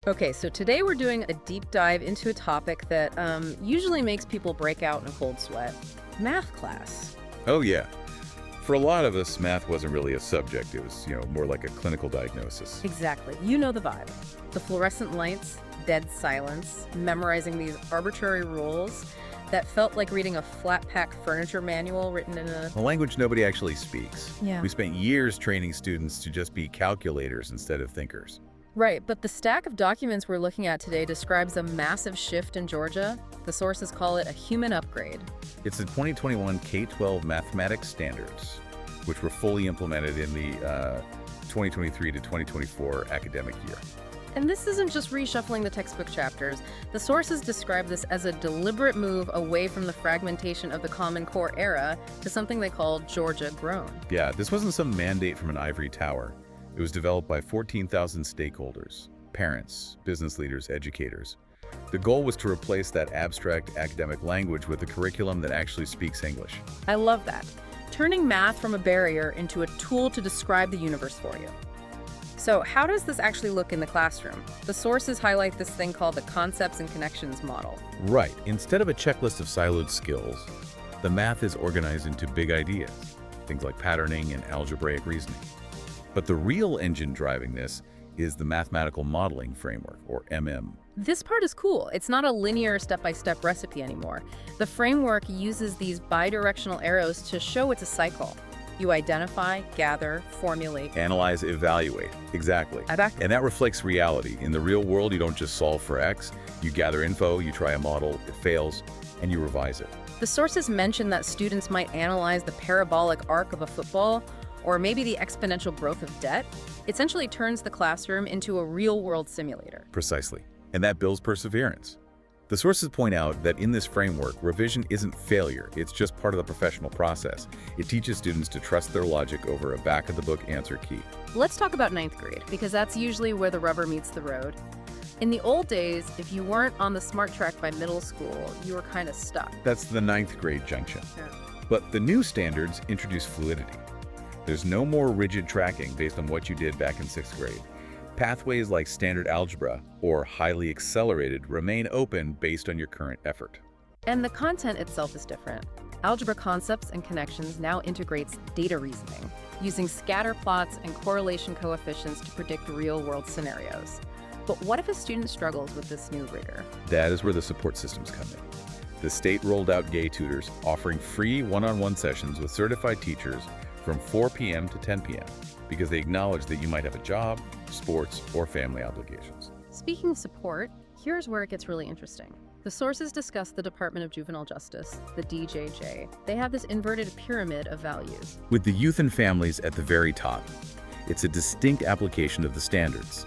Okay, so today we're doing a deep dive into a topic that usually makes people break out in a cold sweat. Math class. Oh, yeah. For a lot of us, math wasn't really a subject. It was, more like a clinical diagnosis. Exactly. You know the vibe. The fluorescent lights, dead silence, memorizing these arbitrary rules that felt like reading a flat-pack furniture manual written in a... A language nobody actually speaks. Yeah. We spent years training students to just be calculators instead of thinkers. Right, but the stack of documents we're looking at today describes a massive shift in Georgia. The sources call it a human upgrade. It's the 2021 K-12 mathematics standards, which were fully implemented in the 2023 to 2024 academic year. And this isn't just reshuffling the textbook chapters. The sources describe this as a deliberate move away from the fragmentation of the Common Core era to something they call Georgia Grown. Yeah, this wasn't some mandate from an ivory tower. It was developed by 14,000 stakeholders, parents, business leaders, educators. The goal was to replace that abstract academic language with a curriculum that actually speaks English. I love that. Turning math from a barrier into a tool to describe the universe for you. So how does this actually look in the classroom? The sources highlight this thing called the concepts and connections model. Right. Instead of a checklist of siloed skills, the math is organized into big ideas, things like patterning and algebraic reasoning. But the real engine driving this is the mathematical modeling framework, or MM. This part is cool. It's not a linear step-by-step recipe anymore. The framework uses these bidirectional arrows to show it's a cycle. You identify, gather, formulate. Analyze, evaluate. Exactly. And that reflects reality. In the real world, you don't just solve for X. You gather info, you try a model, it fails, and you revise it. The sources mention that students might analyze the parabolic arc of a football, or maybe the exponential growth of debt. It essentially turns the classroom into a real-world simulator. Precisely. And that builds perseverance. The sources point out that in this framework, revision isn't failure. It's just part of the professional process. It teaches students to trust their logic over a back-of-the-book answer key. Let's talk about ninth grade, because that's usually where the rubber meets the road. In the old days, if you weren't on the smart track by middle school, you were kind of stuck. That's the ninth grade junction. Yeah. But the new standards introduce fluidity. There's no more rigid tracking based on what you did back in sixth grade. Pathways like standard algebra or highly accelerated remain open based on your current effort. And the content itself is different. Algebra concepts and connections now integrates data reasoning, using scatter plots and correlation coefficients to predict real-world scenarios. But what if a student struggles with this new rigor? That is where the support systems come in. The state rolled out GaTutors, offering free one-on-one sessions with certified teachers from 4 p.m. to 10 p.m. because they acknowledge that you might have a job, sports, or family obligations. Speaking of support, here's where it gets really interesting. The sources discuss the Department of Juvenile Justice, the DJJ. They have this inverted pyramid of values. With the youth and families at the very top, it's a distinct application of the standards.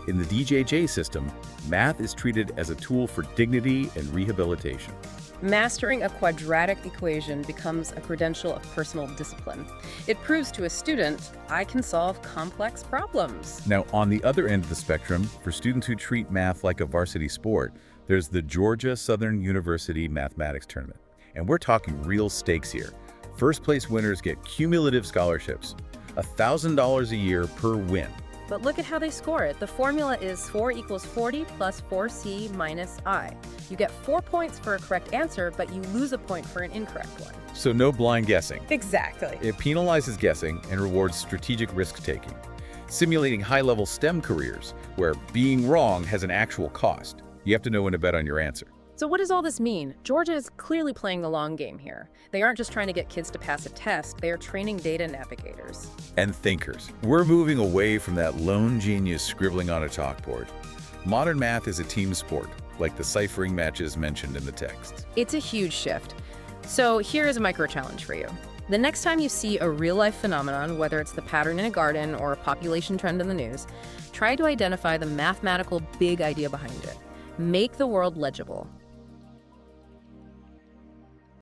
In the DJJ system, math is treated as a tool for dignity and rehabilitation. Mastering a quadratic equation becomes a credential of personal discipline. It proves to a student, I can solve complex problems. Now, on the other end of the spectrum, for students who treat math like a varsity sport, there's the Georgia Southern University Mathematics Tournament. And we're talking real stakes here. First place winners get cumulative scholarships, $1,000 a year per win. But look at how they score it. The formula is 4 equals 40 plus 4c minus I. You get 4 points for a correct answer, but you lose a point for an incorrect one. So no blind guessing. Exactly. It penalizes guessing and rewards strategic risk-taking, simulating high-level STEM careers where being wrong has an actual cost. You have to know when to bet on your answer. So what does all this mean? Georgia is clearly playing the long game here. They aren't just trying to get kids to pass a test, they are training data navigators. And thinkers. We're moving away from that lone genius scribbling on a chalkboard. Modern math is a team sport, like the ciphering matches mentioned in the text. It's a huge shift. So here is a micro challenge for you. The next time you see a real-life phenomenon, whether it's the pattern in a garden or a population trend in the news, try to identify the mathematical big idea behind it. Make the world legible.